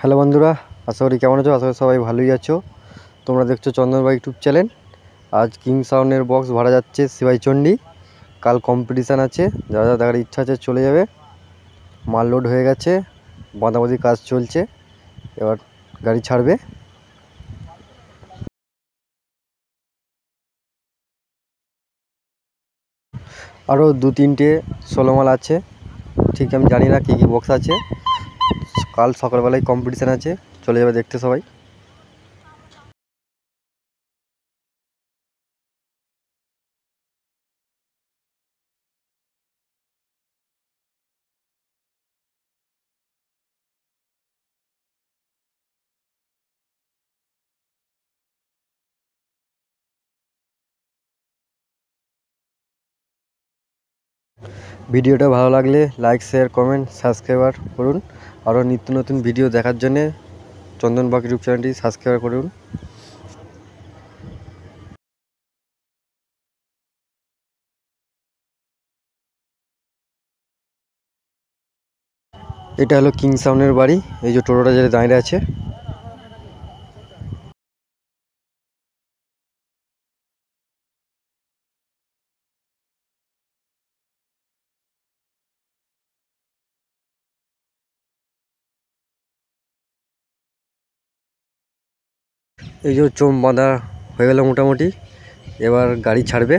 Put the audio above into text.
Hello বন্ধুরা, আশা করি কেমন আছো? আশা করি সবাই ভালোই আছো। তোমরা দেখছো চন্দন বাইক ইউটিউব চ্যানেল। আজ কিং সাউন্ডের বক্স ভাড়া যাচ্ছে শিবাইচন্ডী। কাল কম্পিটিশান আছে, যারা যারা দেখার ইচ্ছা আছে চলে যাবে। মাল লোড হয়ে গেছে, বাঁধাবাঁধি কাজ চলছে, এবার গাড়ি ছাড়বে। আরও 2-3টে 16 মাল আছে, ঠিক আমি জানি না কী কী বক্স আছে। কাল সকালবেলায় কম্পিটিশান আছে, চলে যাবে দেখতে সবাই। ভিডিওটা ভালো লাগলে লাইক, শেয়ার, কমেন্ট, সাবস্ক্রাইবার করুন। আরও নিত্য নতুন ভিডিও দেখার জন্যে চন্দন বাইক ইউটিউব চ্যানেলটি সাবস্ক্রাইব করুন। এটা হলো কিং সাউন্ডের বাড়ি। এই যে টোটোটা যেটা দাঁড়িয়ে আছে, এই যে চোম বাঁধা হয়ে গেল মোটামুটি। এবার গাড়ি ছাড়বে।